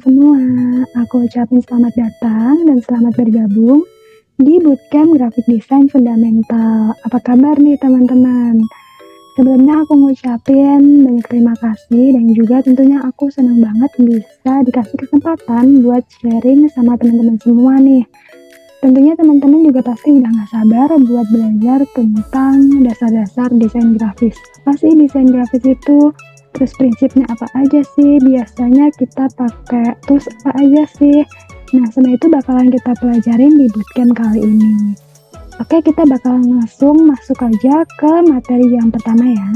semua, aku ucapin selamat datang dan selamat bergabung di Bootcamp Graphic Design Fundamental. Apa kabar nih teman-teman? Sebelumnya aku ngucapin banyak terima kasih dan juga tentunya aku senang banget bisa dikasih kesempatan buat sharing sama teman-teman semua nih. Tentunya teman-teman juga pasti udah gak sabar buat belajar tentang dasar-dasar desain grafis. Apa sih desain grafis itu? Terus prinsipnya apa aja sih? Biasanya kita pakai tools apa aja sih? Nah, semua itu bakalan kita pelajarin di bootcamp kali ini. Oke, kita bakalan langsung masuk aja ke materi yang pertama ya.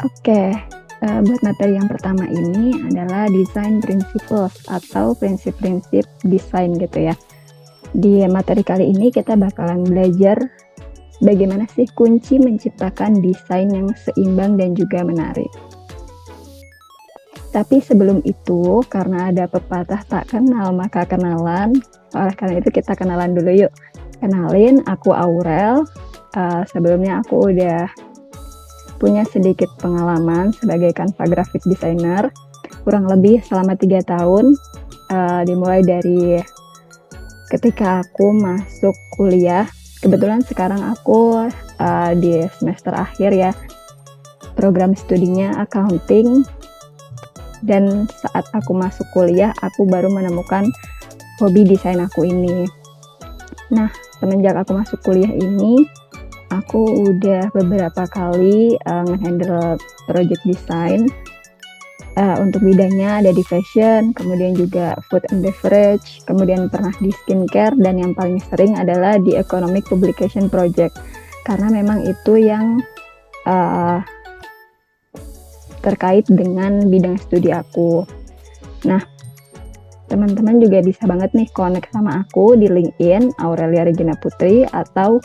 Oke, buat materi yang pertama ini adalah design principles atau prinsip-prinsip desain gitu ya. Di materi kali ini kita bakalan belajar bagaimana sih kunci menciptakan desain yang seimbang dan juga menarik. Tapi sebelum itu, karena ada pepatah tak kenal maka kenalan, oleh karena itu kita kenalan dulu yuk. Kenalin, aku Aurel. Sebelumnya aku udah punya sedikit pengalaman sebagai Canva graphic designer, kurang lebih selama 3 tahun, dimulai dari ketika aku masuk kuliah. Kebetulan sekarang aku di semester akhir ya, program studinya accounting. Dan saat aku masuk kuliah, aku baru menemukan hobi desain aku ini. Nah, semenjak aku masuk kuliah ini, aku udah beberapa kali nge-handle project design. Untuk bidangnya ada di fashion, kemudian juga food and beverage, kemudian pernah di skincare, dan yang paling sering adalah di economic publication project. Karena memang itu yang terkait dengan bidang studi aku. Nah, teman-teman juga bisa banget nih connect sama aku di LinkedIn Aurelia Regina Putri atau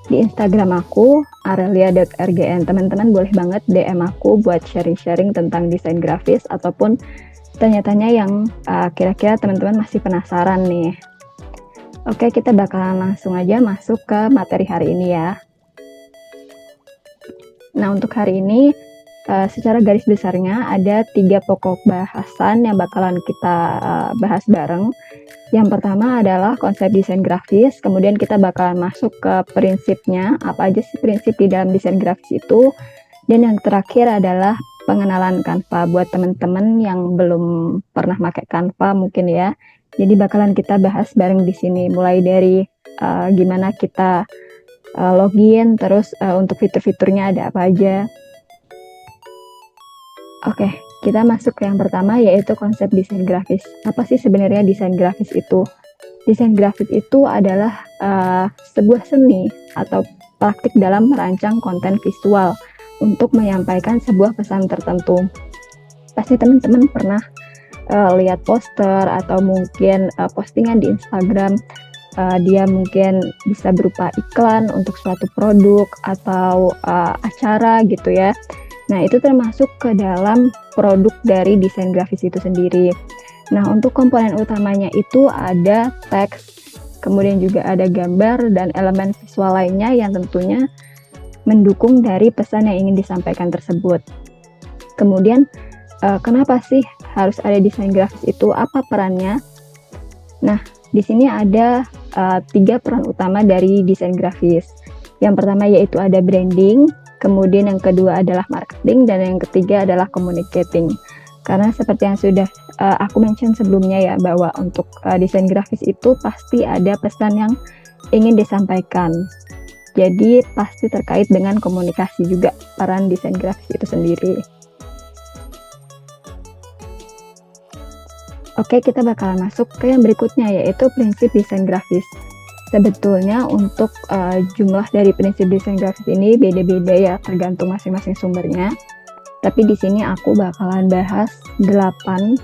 di Instagram aku aurelia.rgn. Teman-teman boleh banget DM aku buat sharing-sharing tentang desain grafis ataupun tanya-tanya yang kira-kira teman-teman masih penasaran nih. Oke, kita bakalan langsung aja masuk ke materi hari ini ya. Nah, untuk hari ini secara garis besarnya ada 3 pokok bahasan yang bakalan kita bahas bareng. Yang pertama adalah konsep desain grafis, kemudian kita bakalan masuk ke prinsipnya, apa aja sih prinsip di dalam desain grafis itu, dan yang terakhir adalah pengenalan Canva buat teman-teman yang belum pernah pakai Canva mungkin ya. Jadi bakalan kita bahas bareng di sini, mulai dari gimana kita login, terus untuk fitur-fiturnya ada apa aja. Oke, kita masuk ke yang pertama, yaitu konsep desain grafis. Apa sih sebenarnya desain grafis itu? Desain grafis itu adalah sebuah seni atau praktik dalam merancang konten visual untuk menyampaikan sebuah pesan tertentu. Pasti teman-teman pernah lihat poster atau mungkin postingan di Instagram. Dia mungkin bisa berupa iklan untuk suatu produk atau acara gitu ya. Nah, itu termasuk ke dalam produk dari desain grafis itu sendiri. Nah, untuk komponen utamanya itu ada teks, kemudian juga ada gambar dan elemen visual lainnya yang tentunya mendukung dari pesan yang ingin disampaikan tersebut. Kemudian, kenapa sih harus ada desain grafis itu? Apa perannya? Nah, di sini ada 3 peran utama dari desain grafis. Yang pertama yaitu ada branding, kemudian yang kedua adalah marketing, dan yang ketiga adalah communicating. Karena seperti yang sudah aku mention sebelumnya ya, bahwa untuk desain grafis itu pasti ada pesan yang ingin disampaikan. Jadi pasti terkait dengan komunikasi juga peran desain grafis itu sendiri. Oke, kita bakalan masuk ke yang berikutnya, yaitu prinsip desain grafis. Sebetulnya untuk jumlah dari prinsip desain grafis ini beda-beda ya, tergantung masing-masing sumbernya. Tapi di sini aku bakalan bahas 8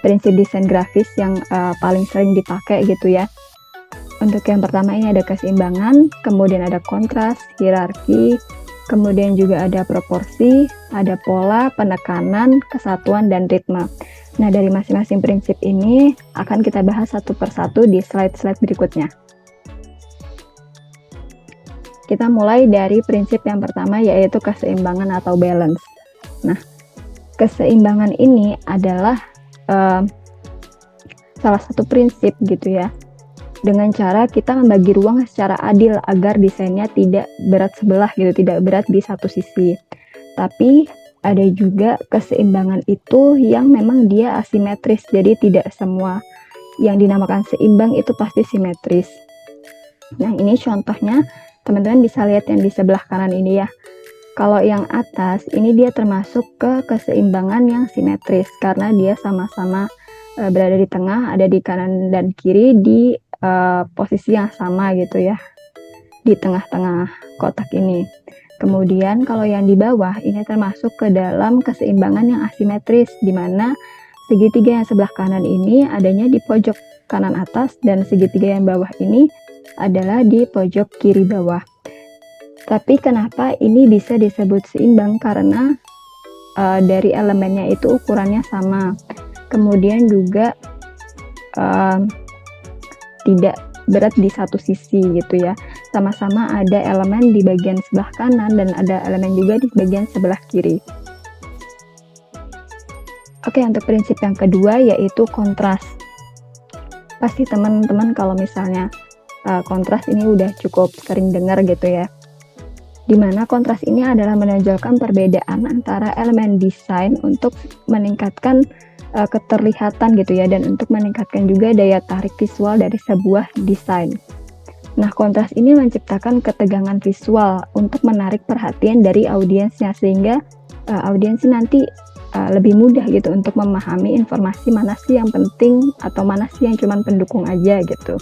prinsip desain grafis yang paling sering dipakai gitu ya. Untuk yang pertama ini ada keseimbangan, kemudian ada kontras, hierarki, kemudian juga ada proporsi, ada pola, penekanan, kesatuan, dan ritme. Nah, dari masing-masing prinsip ini akan kita bahas satu persatu di slide-slide berikutnya. Kita mulai dari prinsip yang pertama, yaitu keseimbangan atau balance. Nah, keseimbangan ini adalah salah satu prinsip gitu ya. Dengan cara kita membagi ruang secara adil agar desainnya tidak berat sebelah gitu, tidak berat di satu sisi. Tapi ada juga keseimbangan itu yang memang dia asimetris, jadi tidak semua yang dinamakan seimbang itu pasti simetris. Nah, ini contohnya teman-teman bisa lihat yang di sebelah kanan ini ya. Kalau yang atas ini dia termasuk ke keseimbangan yang simetris karena dia sama-sama berada di tengah, ada di kanan dan kiri di posisi yang sama gitu ya, di tengah-tengah kotak ini. Kemudian kalau yang di bawah ini termasuk ke dalam keseimbangan yang asimetris, di mana segitiga yang sebelah kanan ini adanya di pojok kanan atas dan segitiga yang bawah ini adalah di pojok kiri bawah. Tapi kenapa ini bisa disebut seimbang? Karena dari elemennya itu ukurannya sama. Kemudian juga tidak berat di satu sisi gitu ya. Sama-sama ada elemen di bagian sebelah kanan dan ada elemen juga di bagian sebelah kiri. Oke, untuk prinsip yang kedua yaitu kontras. Pasti teman-teman kalau misalnya kontras ini udah cukup sering dengar gitu ya. Dimana kontras ini adalah menonjolkan perbedaan antara elemen desain untuk meningkatkan keterlihatan gitu ya, dan untuk meningkatkan juga daya tarik visual dari sebuah desain. Nah, kontras ini menciptakan ketegangan visual untuk menarik perhatian dari audiensnya, sehingga audiens nanti lebih mudah gitu untuk memahami informasi mana sih yang penting atau mana sih yang cuman pendukung aja gitu.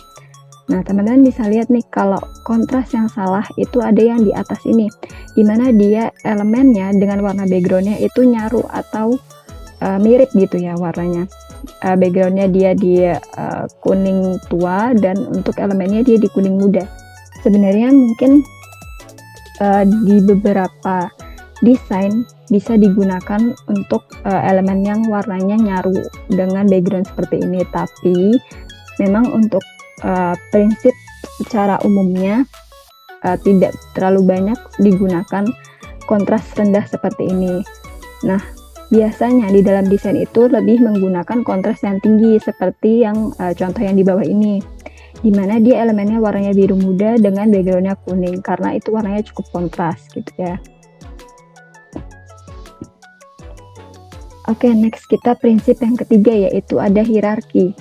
Nah, teman-teman bisa lihat nih, kalau kontras yang salah itu ada yang di atas ini, dimana dia elemennya dengan warna backgroundnya itu nyaru atau mirip gitu ya warnanya. Backgroundnya dia di kuning tua dan untuk elemennya dia di kuning muda. Sebenarnya mungkin di beberapa desain bisa digunakan untuk elemen yang warnanya nyaru dengan background seperti ini, tapi memang untuk prinsip secara umumnya tidak terlalu banyak digunakan kontras rendah seperti ini. Nah, biasanya di dalam desain itu lebih menggunakan kontras yang tinggi seperti yang contoh yang di bawah ini, dimana dia elemennya warnanya biru muda dengan backgroundnya kuning karena itu warnanya cukup kontras gitu ya. Oke, next kita prinsip yang ketiga yaitu ada hierarki.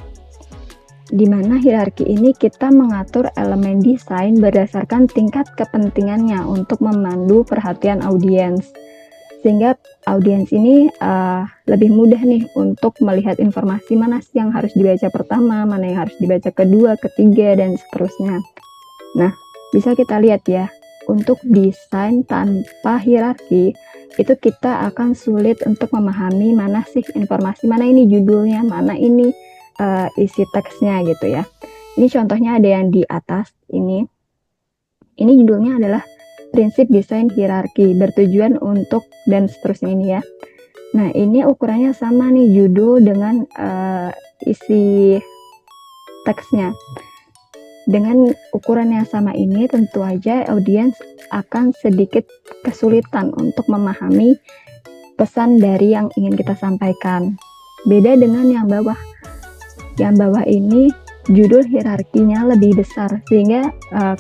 Dimana hierarki ini kita mengatur elemen desain berdasarkan tingkat kepentingannya untuk memandu perhatian audiens. Sehingga audiens ini lebih mudah nih untuk melihat informasi mana sih yang harus dibaca pertama, mana yang harus dibaca kedua, ketiga, dan seterusnya. Nah, bisa kita lihat ya, untuk desain tanpa hierarki, itu kita akan sulit untuk memahami mana sih informasi, mana ini judulnya, mana ini isi teksnya gitu ya. Ini contohnya ada yang di atas ini. Ini judulnya adalah prinsip desain hierarki bertujuan untuk dan seterusnya ini ya. Nah, ini ukurannya sama nih, judul dengan isi teksnya. Dengan ukuran yang sama ini tentu aja audiens akan sedikit kesulitan untuk memahami pesan dari yang ingin kita sampaikan. Beda dengan yang bawah. Yang bawah ini judul hierarkinya lebih besar, sehingga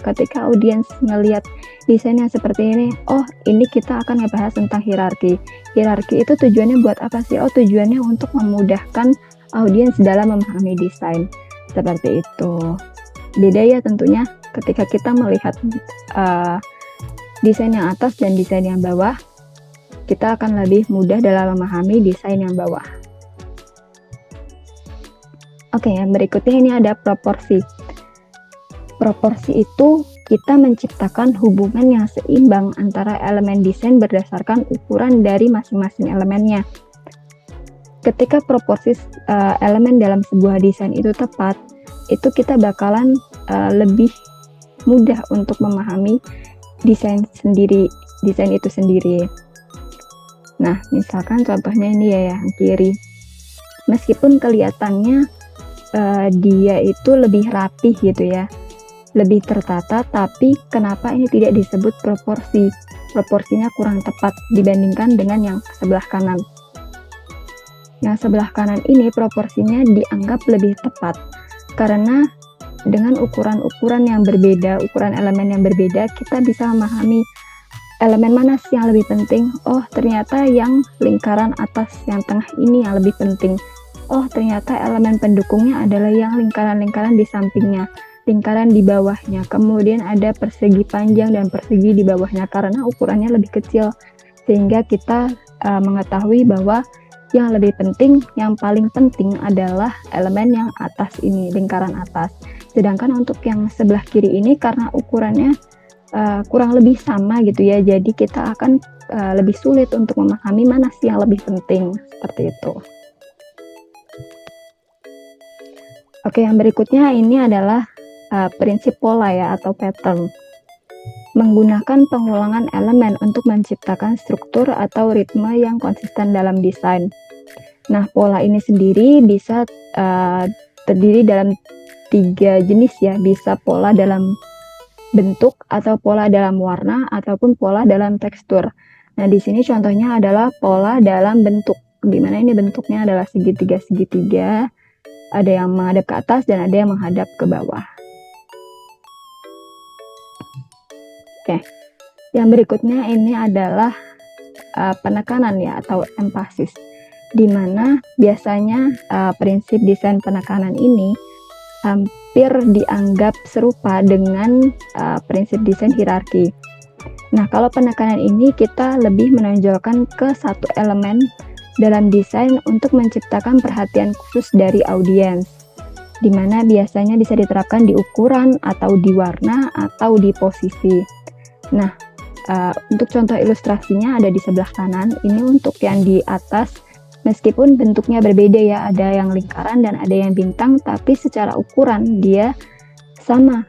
ketika audiens ngelihat desain yang seperti ini, oh ini kita akan ngebahas tentang hierarki. Hierarki itu tujuannya buat apa sih? Oh, tujuannya untuk memudahkan audiens dalam memahami desain. Seperti itu. Beda ya tentunya ketika kita melihat desain yang atas dan desain yang bawah, kita akan lebih mudah dalam memahami desain yang bawah. Oke, yang berikutnya ini ada proporsi. Proporsi itu kita menciptakan hubungan yang seimbang antara elemen desain berdasarkan ukuran dari masing-masing elemennya. Ketika proporsi elemen dalam sebuah desain itu tepat, itu kita bakalan lebih mudah untuk memahami desain itu sendiri. Nah, misalkan contohnya ini ya yang kiri. Meskipun kelihatannya dia itu lebih rapih gitu ya, lebih tertata, tapi kenapa ini tidak disebut proporsi? Proporsinya kurang tepat dibandingkan dengan yang sebelah kanan. Yang sebelah kanan ini proporsinya dianggap lebih tepat karena dengan ukuran-ukuran yang berbeda, ukuran elemen yang berbeda, kita bisa memahami elemen mana sih yang lebih penting. Oh, ternyata yang lingkaran atas yang tengah ini yang lebih penting. Oh, ternyata elemen pendukungnya adalah yang lingkaran-lingkaran di sampingnya, lingkaran di bawahnya. Kemudian ada persegi panjang dan persegi di bawahnya karena ukurannya lebih kecil. Sehingga kita mengetahui bahwa yang lebih penting, yang paling penting adalah elemen yang atas ini, lingkaran atas. Sedangkan untuk yang sebelah kiri ini karena ukurannya kurang lebih sama gitu ya, jadi kita akan lebih sulit untuk memahami mana sih yang lebih penting, seperti itu. Oke, yang berikutnya ini adalah prinsip pola ya atau pattern. Menggunakan pengulangan elemen untuk menciptakan struktur atau ritme yang konsisten dalam desain. Nah, pola ini sendiri bisa terdiri dalam 3 jenis ya, bisa pola dalam bentuk atau pola dalam warna ataupun pola dalam tekstur. Nah, di sini contohnya adalah pola dalam bentuk, di mana ini bentuknya adalah segitiga-segitiga, ada yang menghadap ke atas dan ada yang menghadap ke bawah. Oke, yang berikutnya ini adalah penekanan ya atau emphasis, di mana biasanya prinsip desain penekanan ini hampir dianggap serupa dengan prinsip desain hierarki. Nah, kalau penekanan ini kita lebih menonjolkan ke satu elemen dalam desain untuk menciptakan perhatian khusus dari audiens, di mana biasanya bisa diterapkan di ukuran atau di warna atau di posisi. Nah, untuk contoh ilustrasinya ada di sebelah kanan. Ini untuk yang di atas, meskipun bentuknya berbeda ya, ada yang lingkaran dan ada yang bintang, tapi secara ukuran dia sama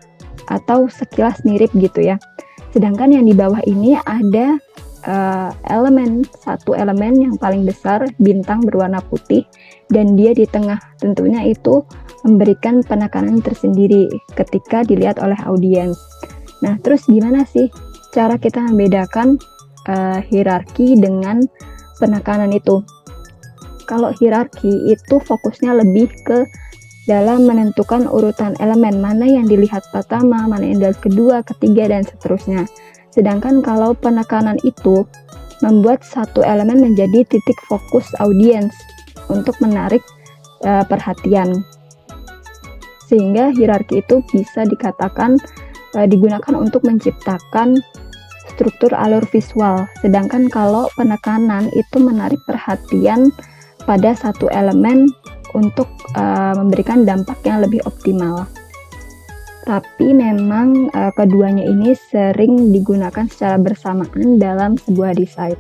atau sekilas mirip gitu ya. Sedangkan yang di bawah ini ada satu elemen yang paling besar, bintang berwarna putih, dan dia di tengah. Tentunya itu memberikan penekanan tersendiri ketika dilihat oleh audiens. Nah, terus gimana sih cara kita membedakan hierarki dengan penekanan itu? Kalau hierarki itu fokusnya lebih ke dalam menentukan urutan elemen, mana yang dilihat pertama, mana yang dilihat kedua, ketiga, dan seterusnya. Sedangkan kalau penekanan itu membuat satu elemen menjadi titik fokus audiens untuk menarik perhatian. Sehingga hierarki itu bisa dikatakan digunakan untuk menciptakan struktur alur visual. Sedangkan kalau penekanan itu menarik perhatian pada satu elemen untuk memberikan dampak yang lebih optimal. Tapi memang keduanya ini sering digunakan secara bersamaan dalam sebuah desain.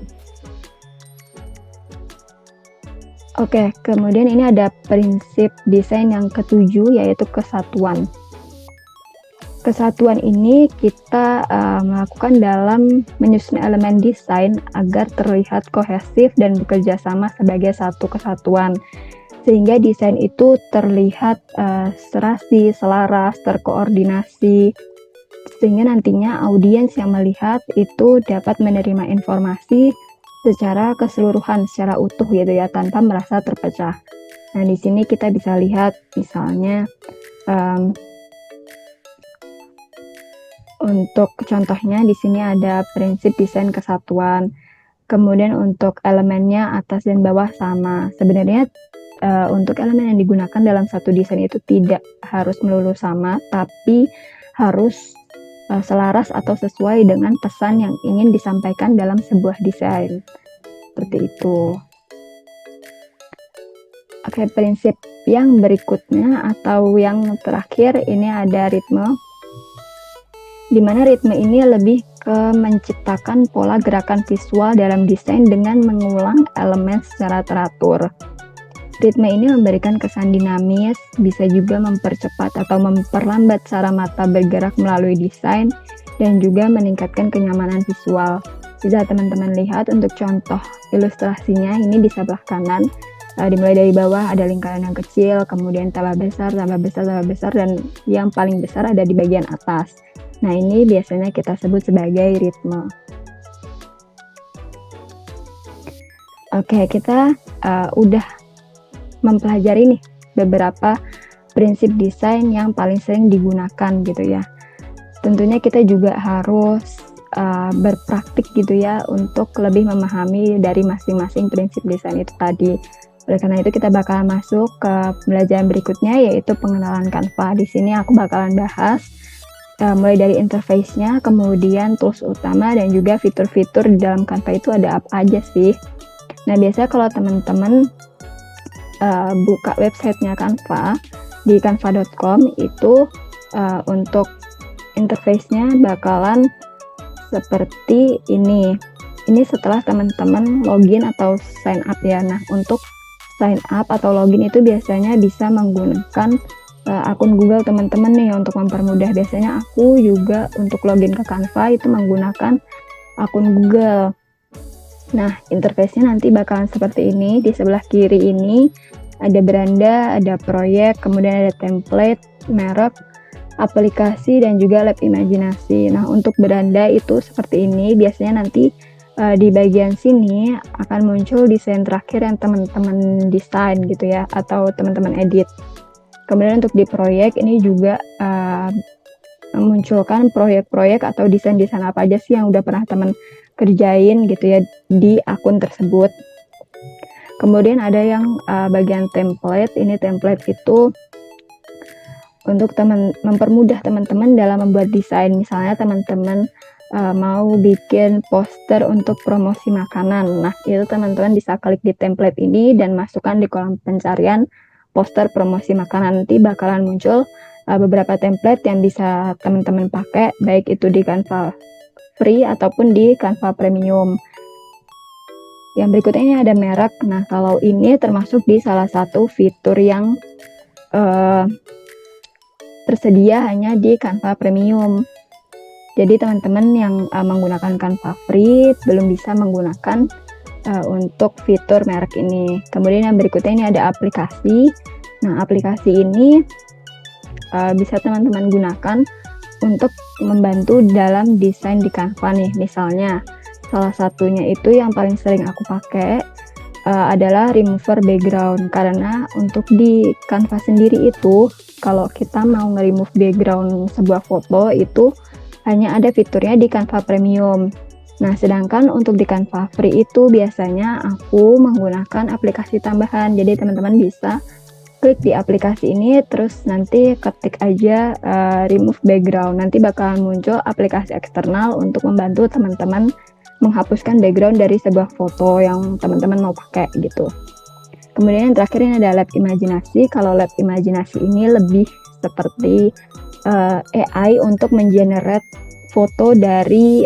Oke, kemudian ini ada prinsip desain yang ketujuh, yaitu kesatuan. Kesatuan ini kita melakukan dalam menyusun elemen desain agar terlihat kohesif dan bekerja sama sebagai satu kesatuan. Sehingga desain itu terlihat serasi, selaras, terkoordinasi, sehingga nantinya audiens yang melihat itu dapat menerima informasi secara keseluruhan, secara utuh gitu ya, tanpa merasa terpecah. Nah, di sini kita bisa lihat misalnya untuk contohnya di sini ada prinsip desain kesatuan. Kemudian untuk elemennya atas dan bawah sama. Sebenarnya untuk elemen yang digunakan dalam satu desain itu tidak harus melulu sama, tapi harus selaras atau sesuai dengan pesan yang ingin disampaikan dalam sebuah desain. Seperti itu. Oke, prinsip yang berikutnya atau yang terakhir ini ada ritme. Di mana ritme ini lebih ke menciptakan pola gerakan visual dalam desain dengan mengulang elemen secara teratur. Ritme ini memberikan kesan dinamis, bisa juga mempercepat atau memperlambat cara mata bergerak melalui desain, dan juga meningkatkan kenyamanan visual. Bisa teman-teman lihat untuk contoh ilustrasinya ini di sebelah kanan. Dimulai dari bawah ada lingkaran yang kecil, kemudian tambah besar, tambah besar, tambah besar, dan yang paling besar ada di bagian atas. Nah, ini biasanya kita sebut sebagai ritme. Oke, kita udah mempelajari nih beberapa prinsip desain yang paling sering digunakan gitu ya. Tentunya kita juga harus berpraktik gitu ya untuk lebih memahami dari masing-masing prinsip desain itu tadi. Oleh karena itu kita bakalan masuk ke pembelajaran berikutnya, yaitu pengenalan Canva. Di sini aku bakalan bahas mulai dari interface-nya, kemudian tools utama, dan juga fitur-fitur di dalam Canva itu ada apa aja sih. Nah, biasanya kalau teman-teman buka websitenya Canva di canva.com itu untuk interface-nya bakalan seperti ini. Ini setelah teman-teman login atau sign up ya. Nah, untuk sign up atau login itu biasanya bisa menggunakan akun Google teman-teman nih untuk mempermudah. Biasanya aku juga untuk login ke Canva itu menggunakan akun Google. Nah, interface-nya nanti bakalan seperti ini. Di sebelah kiri ini ada beranda, ada proyek, kemudian ada template, merek, aplikasi, dan juga lab imajinasi. Nah, untuk beranda itu seperti ini. Biasanya nanti di bagian sini akan muncul desain terakhir yang teman-teman desain gitu ya, atau teman-teman edit. Kemudian untuk di proyek ini juga memunculkan proyek-proyek atau desain-desain apa aja sih yang udah pernah teman kerjain gitu ya di akun tersebut. Kemudian ada yang bagian template. Ini template itu untuk mempermudah teman-teman dalam membuat desain. Misalnya teman-teman mau bikin poster untuk promosi makanan. Nah, itu teman-teman bisa klik di template ini dan masukkan di kolom pencarian poster promosi makanan. Nanti bakalan muncul beberapa template yang bisa teman-teman pakai, baik itu di Canva free ataupun di Canva Premium. Yang berikutnya ini ada merek. Nah, kalau ini termasuk di salah satu fitur yang tersedia hanya di Canva Premium. Jadi teman-teman yang menggunakan Canva free belum bisa menggunakan untuk fitur merek ini. Kemudian yang berikutnya ini ada aplikasi. Nah, aplikasi ini bisa teman-teman gunakan untuk membantu dalam desain di Canva nih. Misalnya salah satunya itu yang paling sering aku pakai adalah remover background, karena untuk di Canva sendiri itu kalau kita mau nge-remove background sebuah foto itu hanya ada fiturnya di Canva Premium. Nah, sedangkan untuk di Canva Free itu biasanya aku menggunakan aplikasi tambahan. Jadi teman-teman bisa klik di aplikasi ini, terus nanti ketik aja remove background. Nanti bakalan muncul aplikasi eksternal untuk membantu teman-teman menghapuskan background dari sebuah foto yang teman-teman mau pakai gitu. Kemudian yang terakhir ini ada lab imajinasi. Kalau lab imajinasi ini lebih seperti AI untuk mengenerate foto dari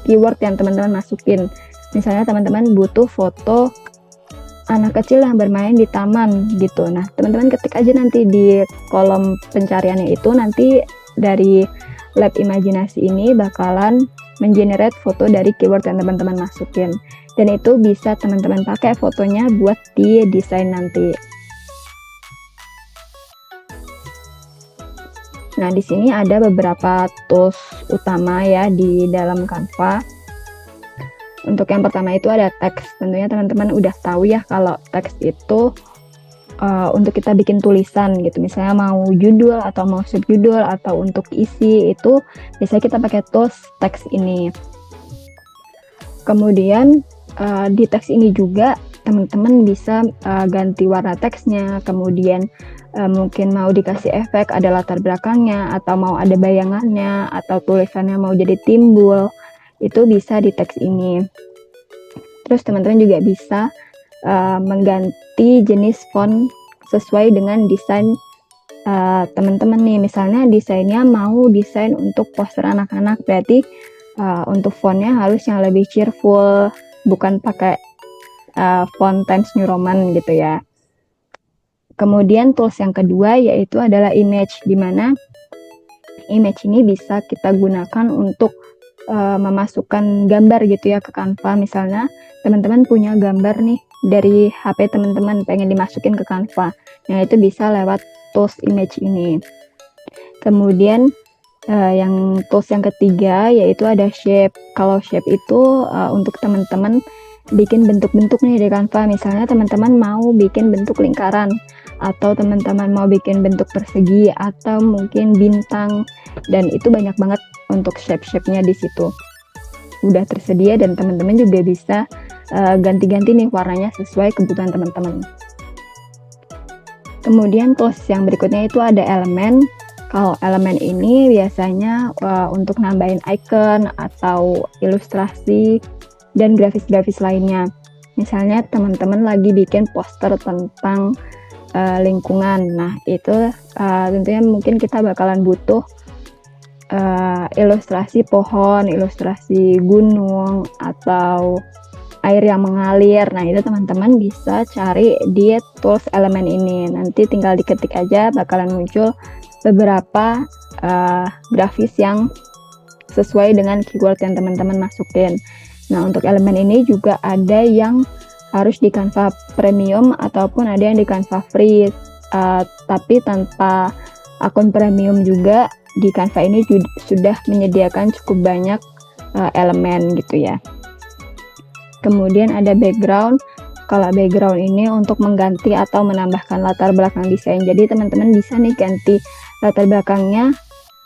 keyword yang teman-teman masukin. Misalnya teman-teman butuh foto anak kecil yang bermain di taman gitu. Nah, teman-teman ketik aja nanti di kolom pencariannya itu, nanti dari lab imajinasi ini bakalan mengenerate foto dari keyword yang teman-teman masukin. Dan itu bisa teman-teman pakai fotonya buat di desain nanti. Nah, di sini ada beberapa tools utama ya di dalam Canva. Untuk yang pertama itu ada teks. Tentunya teman-teman udah tahu ya kalau teks itu untuk kita bikin tulisan gitu. Misalnya mau judul atau mau subjudul atau untuk isi itu biasanya kita pakai tools teks ini. Kemudian di teks ini juga teman-teman bisa ganti warna teksnya, kemudian mungkin mau dikasih efek ada latar belakangnya, atau mau ada bayangannya, atau tulisannya mau jadi timbul, itu bisa di teks ini. Terus teman-teman juga bisa mengganti jenis font sesuai dengan desain teman-teman nih. Misalnya desainnya mau desain untuk poster anak-anak, berarti untuk fontnya harus yang lebih cheerful, bukan pakai font Times New Roman gitu ya. Kemudian tools yang kedua yaitu adalah image, di mana image ini bisa kita gunakan untuk memasukkan gambar gitu ya ke Canva. Misalnya teman-teman punya gambar nih dari HP teman-teman pengen dimasukin ke Canva. Nah, itu bisa lewat tools image ini. Kemudian yang tools yang ketiga yaitu ada shape. Kalau shape itu untuk teman-teman bikin bentuk-bentuk nih di Canva. Misalnya teman-teman mau bikin bentuk lingkaran, atau teman-teman mau bikin bentuk persegi, atau mungkin bintang, dan itu banyak banget untuk shape-shape-nya di situ. Udah tersedia dan teman-teman juga bisa ganti-ganti nih warnanya sesuai kebutuhan teman-teman. Kemudian tools yang berikutnya itu ada elemen. Kalau elemen ini biasanya untuk nambahin icon atau ilustrasi dan grafis-grafis lainnya. Misalnya teman-teman lagi bikin poster tentang lingkungan. Nah, itu tentunya mungkin kita bakalan butuh ilustrasi pohon, ilustrasi gunung, atau air yang mengalir. Nah, itu teman-teman bisa cari di tools elemen ini. Nanti tinggal diketik aja, bakalan muncul beberapa grafis yang sesuai dengan keyword yang teman-teman masukin. Nah, untuk elemen ini juga ada yang harus di Canva Premium ataupun ada yang di Canva Free. Tapi tanpa akun Premium juga di Canva ini sudah menyediakan cukup banyak elemen gitu ya. Kemudian ada background. Kalau background ini untuk mengganti atau menambahkan latar belakang desain. Jadi teman-teman bisa nih ganti latar belakangnya.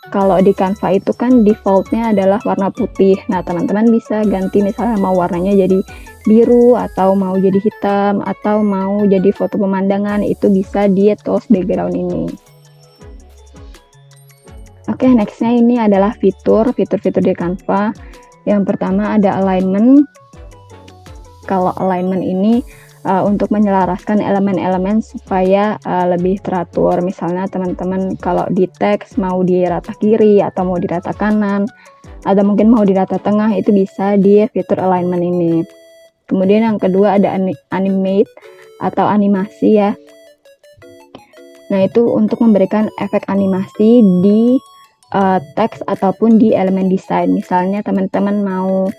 Kalau di Canva itu kan defaultnya adalah warna putih. Nah, teman-teman bisa ganti misalnya mau warnanya jadi biru, atau mau jadi hitam, atau mau jadi foto pemandangan. Itu bisa di tools background ini. Oke, nextnya ini adalah fitur di Canva. Yang pertama ada alignment. Kalau alignment ini untuk menyelaraskan elemen-elemen supaya lebih teratur. Misalnya teman-teman kalau di teks mau di rata kiri atau mau di rata kanan, atau mungkin mau di rata tengah, itu bisa di fitur alignment ini. Kemudian yang kedua ada animate atau animasi ya. Nah, itu untuk memberikan efek animasi di teks ataupun di elemen desain. Misalnya teman-teman mau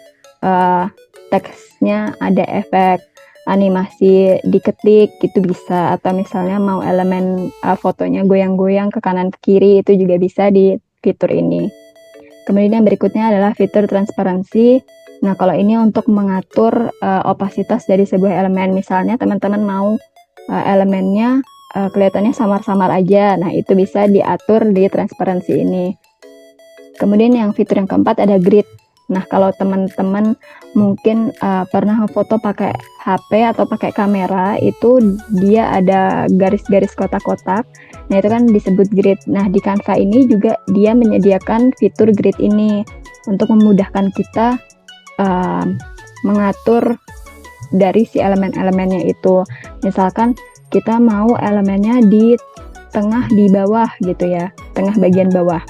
teksnya ada efek animasi diketik gitu bisa, atau misalnya mau elemen fotonya goyang-goyang ke kanan ke kiri, itu juga bisa di fitur ini. Kemudian yang berikutnya adalah fitur transparansi. Nah, kalau ini untuk mengatur opasitas dari sebuah elemen. Misalnya teman-teman mau elemennya kelihatannya samar-samar aja. Nah, itu bisa diatur di transparansi ini. Kemudian yang fitur yang keempat ada grid. Nah, kalau teman-teman mungkin pernah foto pakai HP atau pakai kamera, itu dia ada garis-garis kotak-kotak. Nah, itu kan disebut grid. Nah, di Canva ini juga dia menyediakan fitur grid ini untuk memudahkan kita mengatur dari si elemen-elemennya itu. Misalkan kita mau elemennya di tengah di bawah gitu ya, tengah bagian bawah.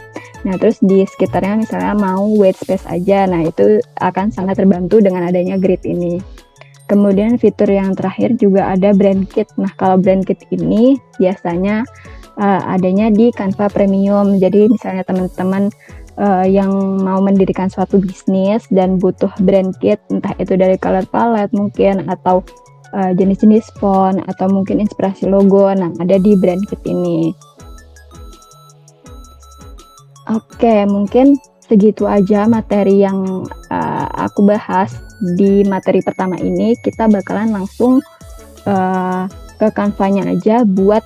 Nah, terus di sekitarnya misalnya mau white space aja. Nah, itu akan sangat terbantu dengan adanya grid ini. Kemudian fitur yang terakhir juga ada brand kit. Nah, kalau brand kit ini biasanya adanya di Canva Premium. Jadi misalnya teman-teman yang mau mendirikan suatu bisnis dan butuh brand kit, entah itu dari color palette mungkin, atau jenis-jenis font, atau mungkin inspirasi logo. Nah, ada di brand kit ini. Oke, mungkin segitu aja materi yang aku bahas di materi pertama ini. Kita bakalan langsung ke Canva-nya aja buat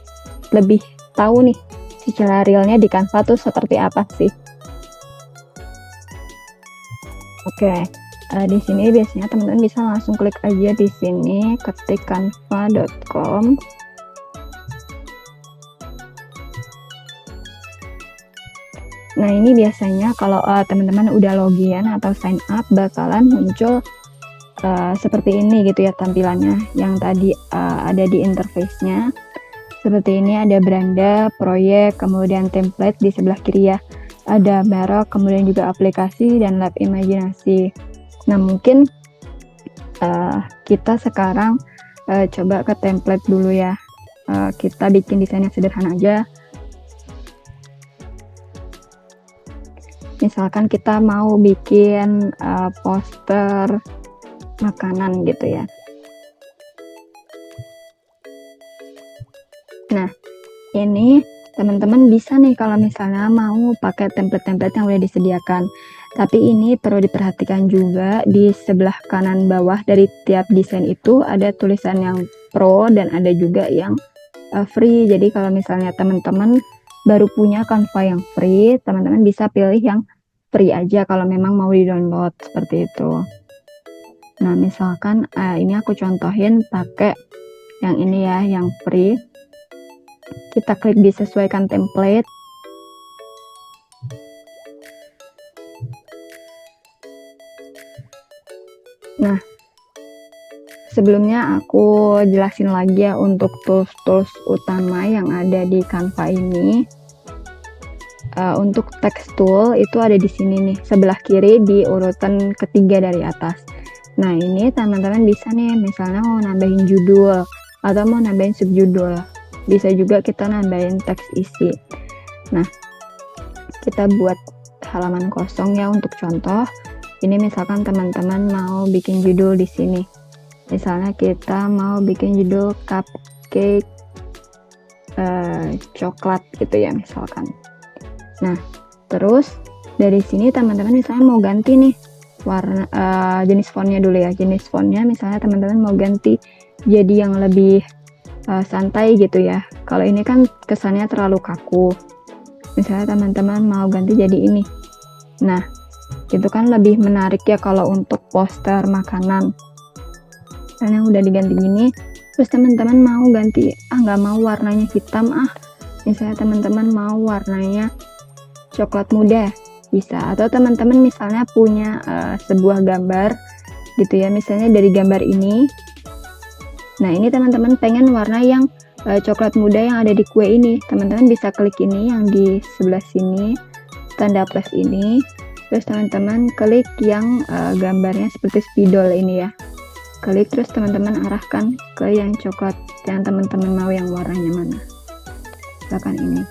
lebih tahu nih secara realnya di Canva tuh seperti apa sih. Oke, di sini biasanya teman-teman bisa langsung klik aja di sini, ketik canva.com. Nah, ini biasanya kalau teman-teman udah login atau sign up bakalan muncul seperti ini gitu ya tampilannya. Yang tadi ada di interface-nya. Seperti ini ada beranda, proyek, kemudian template di sebelah kiri ya. Ada merek, kemudian juga aplikasi dan lab imajinasi. Nah, mungkin kita sekarang coba ke template dulu ya. Kita bikin desainnya sederhana aja. Misalkan kita mau bikin poster makanan gitu ya. Nah, ini teman-teman bisa nih kalau misalnya mau pakai template-template yang udah disediakan. Tapi ini perlu diperhatikan juga, di sebelah kanan bawah dari tiap desain itu ada tulisan yang pro dan ada juga yang free. Jadi kalau misalnya teman-teman baru punya Canva yang free, teman-teman bisa pilih yang free aja kalau memang mau di-download seperti itu. Nah, misalkan ini aku contohin pakai yang ini ya, yang free. Kita klik disesuaikan template. Nah, sebelumnya aku jelasin lagi ya untuk tools-tools utama yang ada di Canva ini. Untuk text tool itu ada di sini nih, sebelah kiri di urutan ketiga dari atas. Nah, ini teman-teman bisa nih, misalnya mau nambahin judul atau mau nambahin subjudul. Bisa juga kita nambahin teks isi. Nah, kita buat halaman kosong ya untuk contoh. Ini misalkan teman-teman mau bikin judul di sini. Misalnya kita mau bikin judul cupcake coklat gitu ya misalkan. Nah, terus dari sini teman-teman misalnya mau ganti nih warna, jenis fontnya dulu ya. Jenis fontnya misalnya teman-teman mau ganti jadi yang lebih santai gitu ya. Kalau ini kan kesannya terlalu kaku. Misalnya teman-teman mau ganti jadi ini. Nah, itu kan lebih menarik ya kalau untuk poster makanan. Karena udah diganti gini, terus teman-teman mau ganti, nggak mau warnanya hitam, misalnya teman-teman mau warnanya coklat muda, bisa. Atau teman-teman misalnya punya sebuah gambar gitu ya, misalnya dari gambar ini. Nah, ini teman-teman pengen warna yang coklat muda yang ada di kue ini. Teman-teman bisa klik ini yang di sebelah sini, tanda plus ini. Terus teman-teman klik yang gambarnya seperti spidol ini ya. Klik, terus teman-teman arahkan ke yang coklat yang teman-teman mau yang warnanya mana. Misalkan ini.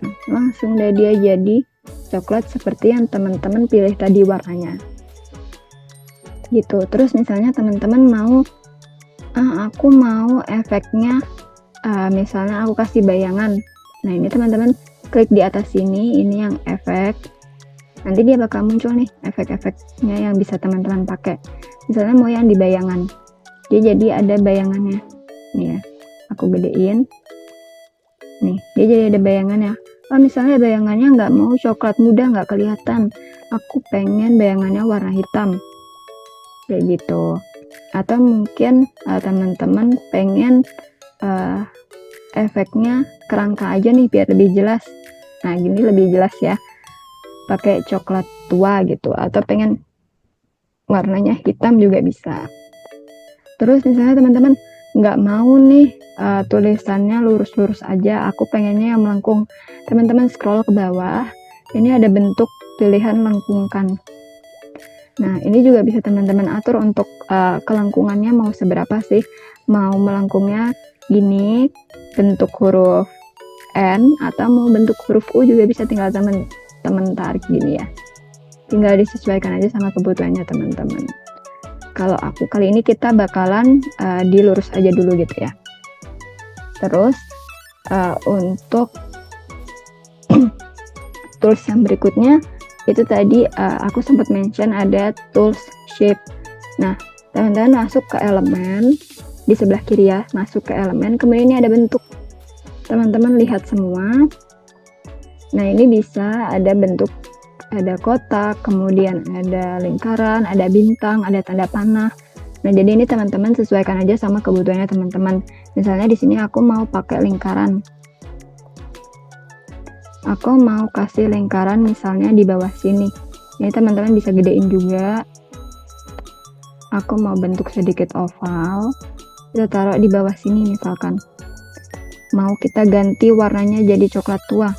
Nah, langsung deh dia jadi coklat seperti yang teman-teman pilih tadi warnanya. Gitu. Terus misalnya teman-teman mau aku mau efeknya misalnya aku kasih bayangan. Nah, ini teman-teman klik di atas sini, ini yang efek. Nanti dia bakal muncul nih efek-efeknya yang bisa teman-teman pakai. Misalnya mau yang di bayangan, dia jadi ada bayangannya. Nih ya, aku gedein. Nih, dia jadi ada bayangannya. Misalnya bayangannya nggak mau coklat muda, nggak kelihatan. Aku pengen bayangannya warna hitam. Kayak gitu. Atau mungkin teman-teman pengen efeknya kerangka aja nih biar lebih jelas. Nah, gini lebih jelas ya. Pakai coklat tua gitu. Atau pengen warnanya hitam juga bisa. Terus misalnya teman-teman nggak mau nih tulisannya lurus-lurus aja, aku pengennya yang melengkung. Teman-teman scroll ke bawah, ini ada bentuk pilihan lengkungkan. Nah, ini juga bisa teman-teman atur untuk kelengkungannya mau seberapa sih. Mau melengkungnya gini, bentuk huruf N, atau mau bentuk huruf U juga bisa, tinggal teman-teman tarik gini ya. Tinggal disesuaikan aja sama kebutuhannya teman-teman. Kalau aku kali ini kita bakalan dilurus aja dulu gitu ya. Terus untuk tools yang berikutnya itu tadi aku sempat mention ada tools shape. Nah, teman-teman masuk ke elemen di sebelah kiri ya, masuk ke elemen, kemudian ini ada bentuk. Teman-teman lihat semua. Nah, ini bisa ada bentuk, ada kotak, kemudian ada lingkaran, ada bintang, ada tanda panah. Nah, jadi ini teman-teman sesuaikan aja sama kebutuhannya teman-teman. Misalnya di sini aku mau pakai lingkaran. Aku mau kasih lingkaran misalnya di bawah sini. Ini teman-teman bisa gedein juga. Aku mau bentuk sedikit oval. Kita taruh di bawah sini misalkan. Mau kita ganti warnanya jadi coklat tua.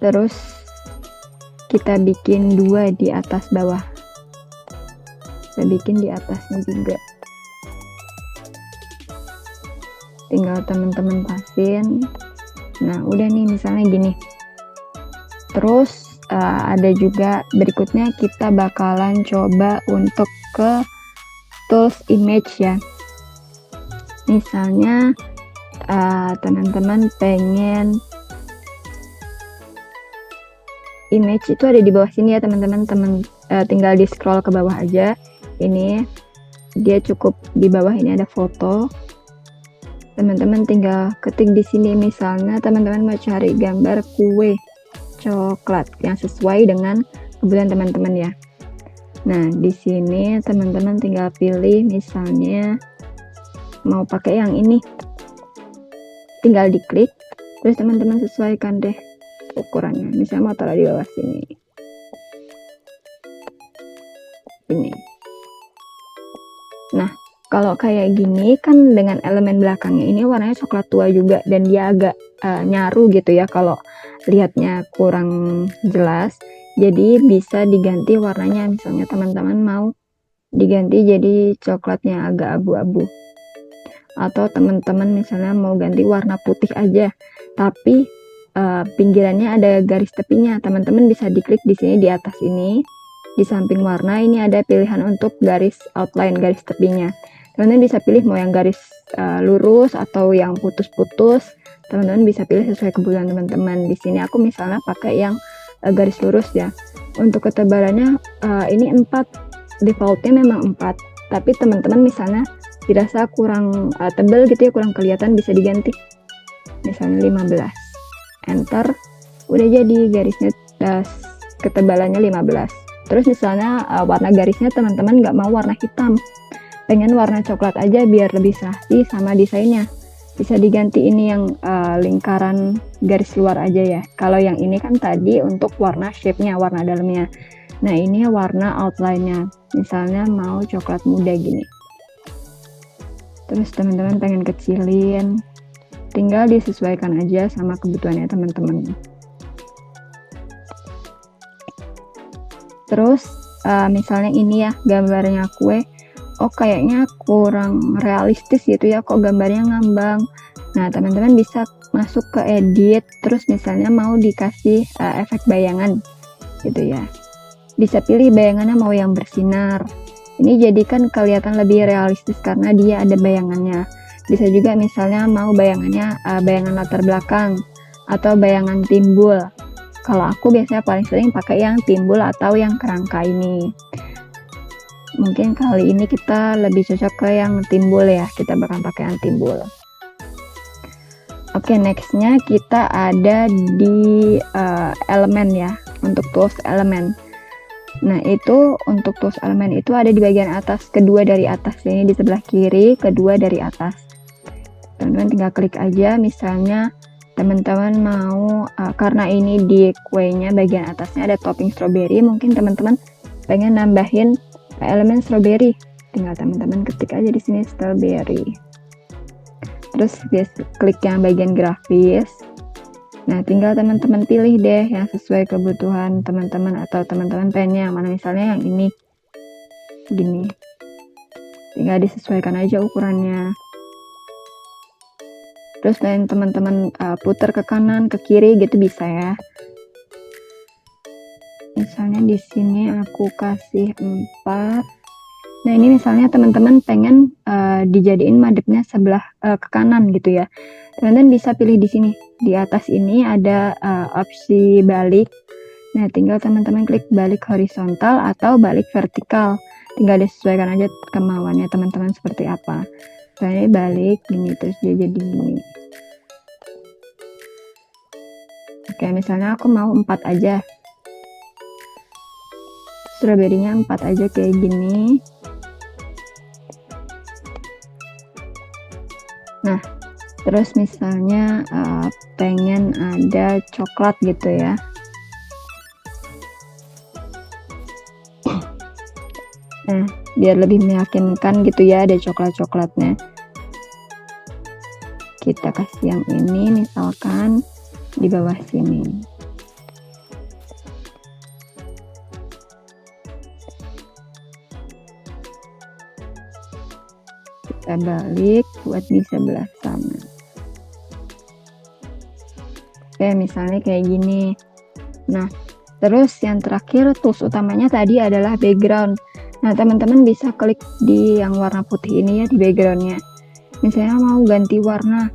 Terus kita bikin dua di atas bawah. Kita bikin di atasnya juga. Tinggal teman-teman pasin. Nah, udah nih misalnya gini. Terus ada juga berikutnya kita bakalan coba untuk ke tools image ya. Misalnya teman-teman pengen image itu ada di bawah sini ya teman-teman, tinggal di scroll ke bawah aja. Ini dia cukup di bawah ini ada foto. Teman-teman tinggal ketik di sini, misalnya teman-teman mau cari gambar kue coklat yang sesuai dengan kebutuhan teman-teman ya. Nah, di sini teman-teman tinggal pilih, misalnya mau pakai yang ini. Tinggal diklik, terus teman-teman sesuaikan deh ukurannya. Misalnya mau taruh di bawah sini. Ini. Nah, kalau kayak gini kan dengan elemen belakangnya ini warnanya coklat tua juga, dan dia agak nyaru gitu ya kalau lihatnya kurang jelas. Jadi bisa diganti warnanya, misalnya teman-teman mau diganti jadi coklatnya agak abu-abu. Atau teman-teman misalnya mau ganti warna putih aja, tapi pinggirannya ada garis tepinya. Teman-teman bisa diklik di sini di atas ini, di samping warna ini ada pilihan untuk garis outline, garis tepinya. Teman-teman bisa pilih mau yang garis lurus atau yang putus-putus. Teman-teman bisa pilih sesuai kebutuhan teman-teman. Di sini aku misalnya pakai yang garis lurus ya. Untuk ketebalannya ini 4, defaultnya memang 4. Tapi teman-teman misalnya dirasa kurang tebal gitu ya, kurang kelihatan, bisa diganti. Misalnya 15. Enter, udah jadi garisnya, ketebalannya 15. Terus misalnya warna garisnya teman-teman nggak mau warna hitam, pengen warna coklat aja biar lebih sahih sama desainnya, bisa diganti ini yang lingkaran garis luar aja ya. Kalau yang ini kan tadi untuk warna shape-nya, warna dalamnya. Nah, ini warna outline-nya, misalnya mau coklat muda gini. Terus teman-teman pengen kecilin, tinggal disesuaikan aja sama kebutuhannya teman-teman. Terus misalnya ini ya gambarnya kue, oh kayaknya kurang realistis gitu ya, kok gambarnya ngambang. Nah, teman-teman bisa masuk ke edit, terus misalnya mau dikasih efek bayangan gitu ya. Bisa pilih bayangannya mau yang bersinar. Ini jadikan kelihatan lebih realistis karena dia ada bayangannya. Bisa juga misalnya mau bayangannya bayangan latar belakang atau bayangan timbul. Kalau aku biasanya paling sering pakai yang timbul atau yang kerangka ini. Mungkin kali ini kita lebih cocok ke yang timbul ya, kita bakal pakai yang timbul. Oke, nextnya kita ada di elemen ya, untuk tools elemen. Nah, itu untuk tools elemen itu ada di bagian atas, kedua dari atas ini, di sebelah kiri, kedua dari atas. Teman-teman tinggal klik aja, misalnya teman-teman mau karena ini di kuenya bagian atasnya ada topping strawberry, mungkin teman-teman pengen nambahin elemen strawberry, tinggal teman-teman ketik aja di sini strawberry. Terus klik yang bagian grafis. Nah, tinggal teman-teman pilih deh yang sesuai kebutuhan teman-teman, atau teman-teman pengen yang mana, misalnya yang ini gini, tinggal disesuaikan aja ukurannya. Terus pengen teman-teman putar ke kanan, ke kiri gitu bisa ya. Misalnya di sini aku kasih 4. Nah, ini misalnya teman-teman pengen dijadiin madepnya sebelah ke kanan gitu ya. Teman-teman bisa pilih di sini. Di atas ini ada opsi balik. Nah, tinggal teman-teman klik balik horizontal atau balik vertikal. Tinggal disesuaikan aja kemauannya teman-teman seperti apa. Ini balik gini, terus dia jadi gini. Oke, misalnya aku mau 4 aja. Strawberry-nya 4 aja kayak gini. Nah, terus misalnya pengen ada coklat gitu ya. Nah, biar lebih meyakinkan gitu ya, ada coklat-coklatnya. Kita kasih yang ini misalkan di bawah sini. Kita balik buat di sebelah sana. Oke, misalnya kayak gini. Nah, terus yang terakhir tools utamanya tadi adalah background. Nah, teman-teman bisa klik di yang warna putih ini ya, di backgroundnya. Misalnya mau ganti warna,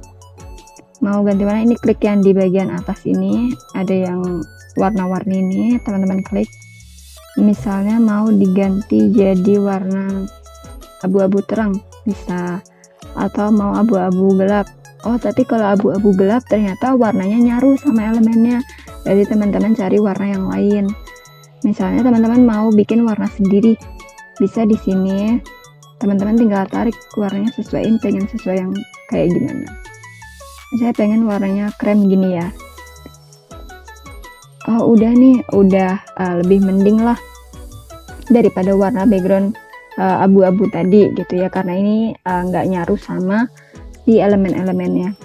mau ganti warna, ini klik yang di bagian atas ini, ada yang warna-warni ini, teman-teman klik. Misalnya mau diganti jadi warna abu-abu terang bisa, atau mau abu-abu gelap. Oh, tapi kalau abu-abu gelap ternyata warnanya nyaru sama elemennya, jadi teman-teman cari warna yang lain. Misalnya teman-teman mau bikin warna sendiri, bisa di sini teman-teman tinggal tarik warnanya, sesuaiin pengen sesuai yang kayak gimana. Saya pengen warnanya krem gini ya. Oh udah nih, udah lebih mending lah daripada warna background abu-abu tadi gitu ya, karena ini nggak nyaru sama si elemen-elemennya.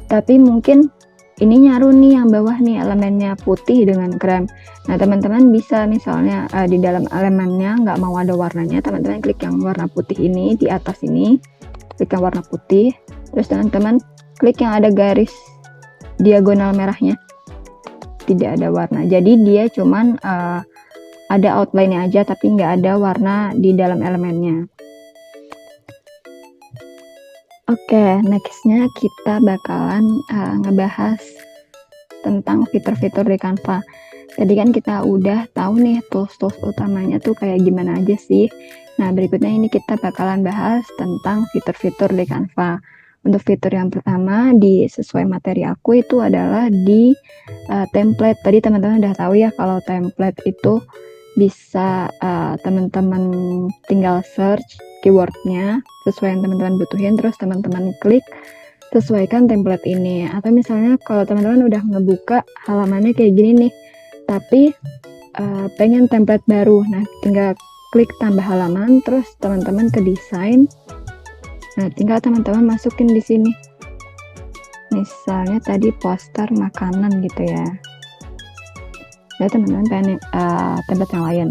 Tapi mungkin ini nyaru nih yang bawah nih, elemennya putih dengan krem. Nah teman-teman bisa misalnya di dalam elemennya nggak mau ada warnanya, teman-teman klik yang warna putih ini di atas ini, klik yang warna putih, terus teman-teman klik yang ada garis diagonal merahnya, tidak ada warna, jadi dia cuman ada outline-nya aja tapi nggak ada warna di dalam elemennya. Oke, nextnya kita bakalan ngebahas tentang fitur-fitur di Canva. Tadi kan kita udah tahu nih tools-tools utamanya tuh kayak gimana aja sih. Nah, berikutnya ini kita bakalan bahas tentang fitur-fitur di Canva. Untuk fitur yang pertama di sesuai materi aku itu adalah di template. Tadi teman-teman udah tahu ya kalau template itu bisa teman-teman tinggal search keywordnya sesuai yang teman-teman butuhin, terus teman-teman klik sesuaikan template ini. Atau misalnya kalau teman-teman udah ngebuka halamannya kayak gini nih, tapi pengen template baru, nah tinggal klik tambah halaman, terus teman-teman ke desain. Nah tinggal teman-teman masukin di sini. Misalnya tadi poster makanan gitu ya. Ya teman-teman pengen template yang lain.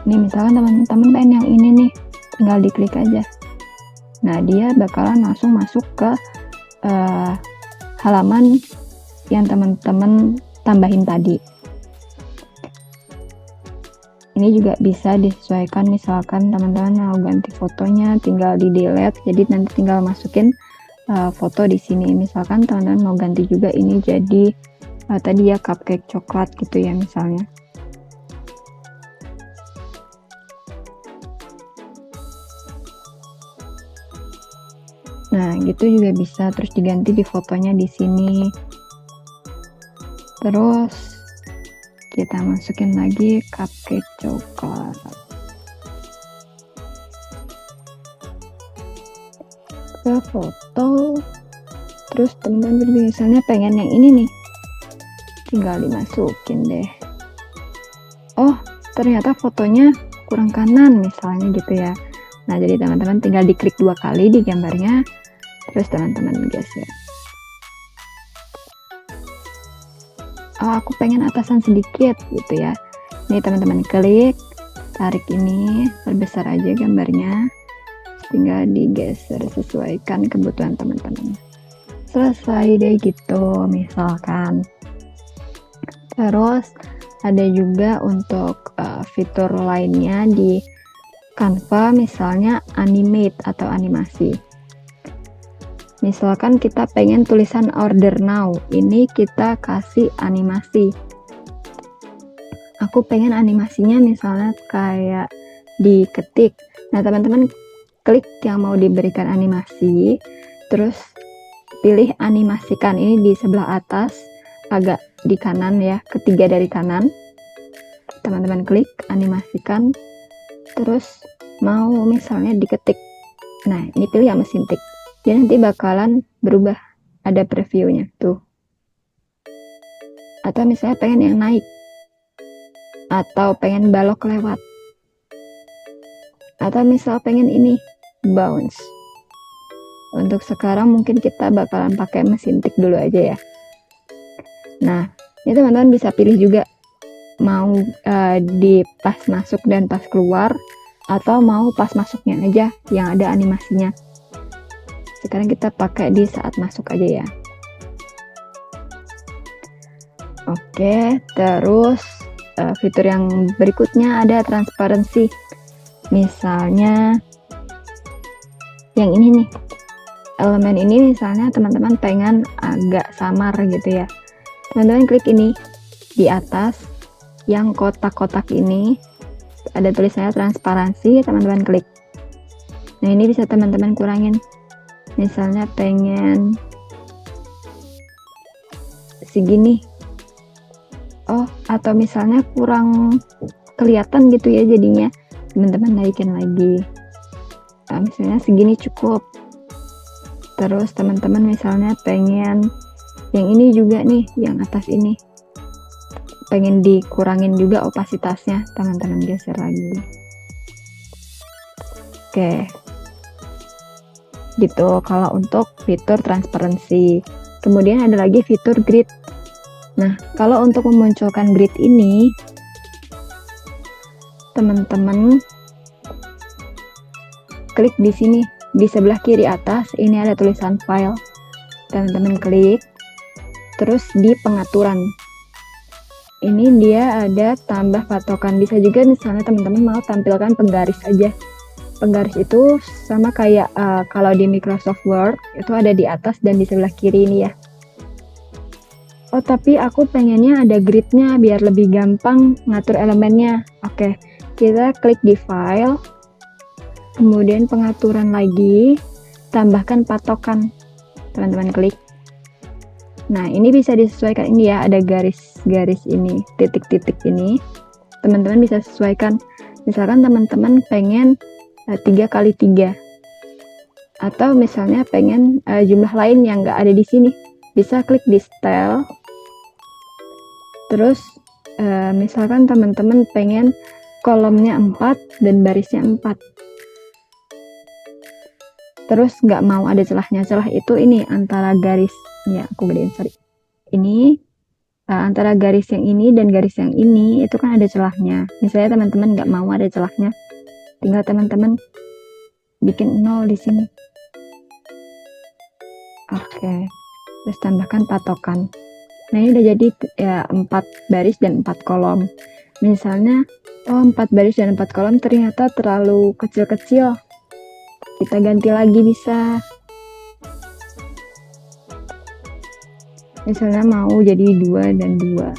Ini misalkan teman-teman pengen yang ini nih, tinggal diklik aja. Nah dia bakalan langsung masuk ke halaman yang teman-teman tambahin tadi. Ini juga bisa disesuaikan, misalkan teman-teman mau ganti fotonya tinggal di delete, jadi nanti tinggal masukin foto di sini. Misalkan teman-teman mau ganti juga ini jadi tadi ya cupcake coklat gitu ya misalnya. Nah gitu juga bisa, terus diganti di fotonya di sini. Terus kita masukin lagi cupcake coklat. Ke foto, terus teman-teman misalnya pengen yang ini nih, tinggal dimasukin deh. Oh ternyata fotonya kurang kanan misalnya gitu ya. Nah jadi teman-teman tinggal diklik 2 kali di gambarnya, terus teman-teman geser. Oh aku pengen atasan sedikit gitu ya. Ini teman-teman klik, tarik ini, perbesar aja gambarnya, tinggal digeser sesuaikan kebutuhan teman-teman. Selesai deh gitu misalkan. Terus ada juga untuk fitur lainnya di Canva, misalnya animate atau animasi. Misalkan kita pengen tulisan order now, ini kita kasih animasi. Aku pengen animasinya misalnya kayak diketik. Nah teman-teman klik yang mau diberikan animasi, terus pilih animasikan, ini di sebelah atas agak di kanan ya, ketiga dari kanan. Teman-teman klik animasikan, terus mau misalnya diketik. Nah ini pilih yang mesin tik, dia nanti bakalan berubah, ada previewnya tuh. Atau misalnya pengen yang naik, atau pengen balok lewat, atau misal pengen ini bounce. Untuk sekarang mungkin kita bakalan pakai mesin tik dulu aja ya. Nah ini teman-teman bisa pilih juga mau di pas masuk dan pas keluar, atau mau pas masuknya aja yang ada animasinya. Sekarang kita pakai di saat masuk aja ya. Oke, terus fitur yang berikutnya ada transparansi. Misalnya yang ini nih, elemen ini misalnya teman-teman pengen agak samar gitu ya, teman-teman klik ini di atas yang kotak-kotak ini, ada tulisannya transparansi, teman-teman klik. Nah ini bisa teman-teman kurangin, misalnya pengen segini, atau misalnya kurang kelihatan gitu ya jadinya, teman-teman naikin lagi. Misalnya segini cukup. Terus teman-teman misalnya pengen yang ini juga nih, yang atas ini pengen dikurangin juga opasitasnya, teman-teman geser lagi. Oke, gitu kalau untuk fitur transparansi. Kemudian ada lagi fitur grid. Nah, kalau untuk memunculkan grid ini, teman-teman klik di sini, di sebelah kiri atas ini ada tulisan file, teman-teman klik, terus di pengaturan ini dia ada tambah patokan. Bisa juga misalnya teman-teman mau tampilkan penggaris aja. Penggaris itu sama kayak kalau di Microsoft Word itu ada di atas dan di sebelah kiri ini ya. Tapi aku pengennya ada gridnya biar lebih gampang ngatur elemennya. Oke, kita klik di file, kemudian pengaturan lagi, tambahkan patokan, teman-teman klik. Nah ini bisa disesuaikan, ini ya ada garis-garis ini, titik-titik ini, teman-teman bisa sesuaikan. Misalkan teman-teman pengen 3x3, atau misalnya pengen jumlah lain yang nggak ada di sini, bisa klik di style. Terus misalkan teman-teman pengen kolomnya 4 dan barisnya 4, terus nggak mau ada celahnya. Celah itu ini antara garis ya, aku gedein, sorry, ini antara garis yang ini dan garis yang ini itu kan ada celahnya. Misalnya teman-teman nggak mau ada celahnya, tinggal teman-teman bikin 0 di sini. Oke, terus tambahkan patokan. Nah ini udah jadi ya 4 baris dan 4 kolom. Misalnya 4 baris dan 4 kolom ternyata terlalu kecil-kecil, kita ganti lagi bisa. Misalnya mau jadi 2 dan 2.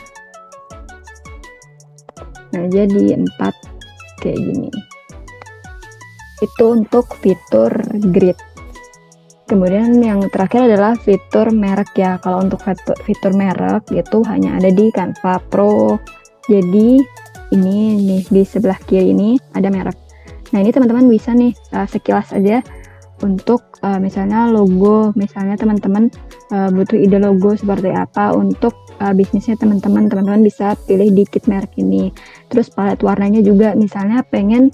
Nah jadi 4 kayak gini. Itu untuk fitur grid. Kemudian yang terakhir adalah fitur merek ya. Kalau untuk fitur merek itu hanya ada di Canva Pro. Jadi ini nih di sebelah kiri ini ada merek. Nah ini teman-teman bisa nih sekilas aja untuk misalnya logo, misalnya teman-teman butuh ide logo seperti apa untuk bisnisnya teman-teman bisa pilih di kit merek ini. Terus palet warnanya juga, misalnya pengen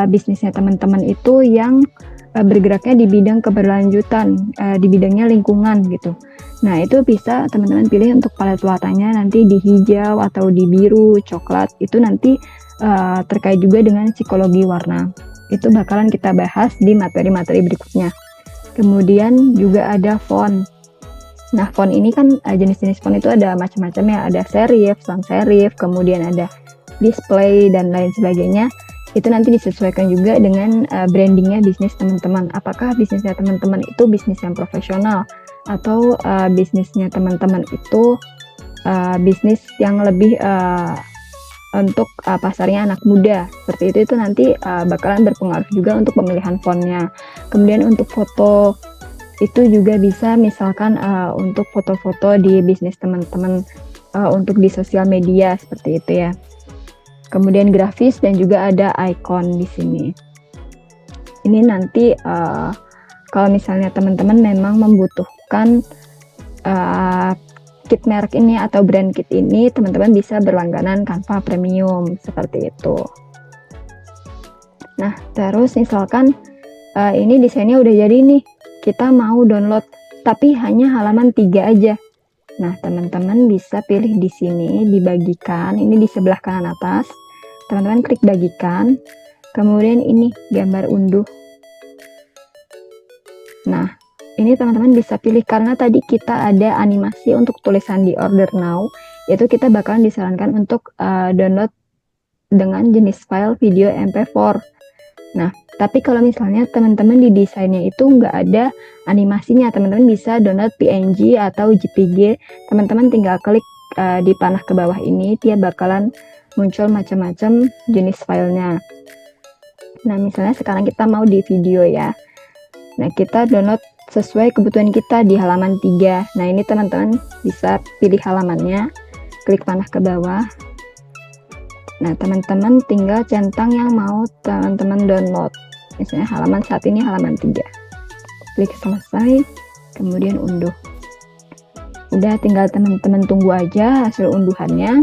bisnisnya teman-teman itu yang bergeraknya di bidang keberlanjutan, di bidangnya lingkungan gitu. Nah itu bisa teman-teman pilih untuk palet warnanya nanti di hijau atau di biru, coklat. Itu nanti terkait juga dengan psikologi warna. Itu bakalan kita bahas di materi-materi berikutnya. Kemudian juga ada font. Nah font ini kan jenis-jenis font itu ada macam-macam ya, ada serif, sans serif, kemudian ada display dan lain sebagainya. Itu nanti disesuaikan juga dengan brandingnya bisnis teman-teman. Apakah bisnisnya teman-teman itu bisnis yang profesional atau bisnisnya teman-teman itu bisnis yang lebih untuk pasarnya anak muda. Seperti itu nanti bakalan berpengaruh juga untuk pemilihan fontnya. Kemudian untuk foto itu juga bisa, misalkan untuk foto-foto di bisnis teman-teman untuk di sosial media seperti itu ya. Kemudian grafis dan juga ada icon di sini. Ini nanti kalau misalnya teman-teman memang membutuhkan kit merek ini atau brand kit ini, teman-teman bisa berlangganan Canva Premium seperti itu. Nah, terus misalkan ini desainnya udah jadi nih, kita mau download tapi hanya halaman 3 aja. Nah, teman-teman bisa pilih di sini, dibagikan, ini di sebelah kanan atas. Teman-teman klik bagikan, kemudian ini gambar unduh. Nah, ini teman-teman bisa pilih karena tadi kita ada animasi untuk tulisan di order now, yaitu kita bakalan disarankan untuk download dengan jenis file video MP4. Nah, tapi kalau misalnya teman-teman di desainnya itu nggak ada animasinya, teman-teman bisa download PNG atau JPG. Teman-teman tinggal klik di panah ke bawah ini, dia bakalan muncul macam-macam jenis filenya. Nah, misalnya sekarang kita mau di video ya. Nah, kita download sesuai kebutuhan kita di halaman 3. Nah, ini teman-teman bisa pilih halamannya, klik panah ke bawah. Nah, teman-teman tinggal centang yang mau teman-teman download. Misalnya halaman saat ini halaman 3. Klik selesai, kemudian unduh. Udah, tinggal teman-teman tunggu aja hasil unduhannya.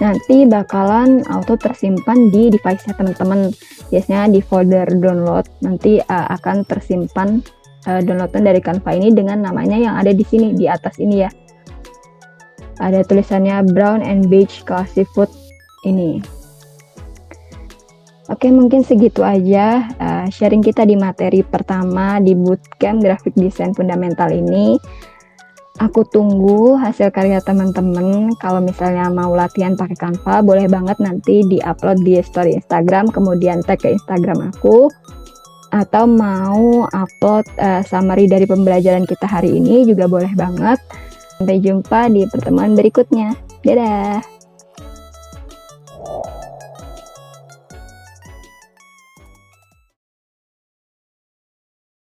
Nanti bakalan auto tersimpan di device-nya teman-teman. Biasanya di folder download nanti akan tersimpan downloadan dari Canva ini dengan namanya yang ada di sini, di atas ini ya. Ada tulisannya brown and beige classy food ini. Oke, mungkin segitu aja sharing kita di materi pertama di Bootcamp Graphic Design Fundamental ini. Aku tunggu hasil karya teman-teman. Kalau misalnya mau latihan pakai Canva, boleh banget nanti di-upload di story Instagram, kemudian tag ke Instagram aku. Atau mau upload summary dari pembelajaran kita hari ini juga boleh banget. Sampai jumpa di pertemuan berikutnya. Dadah!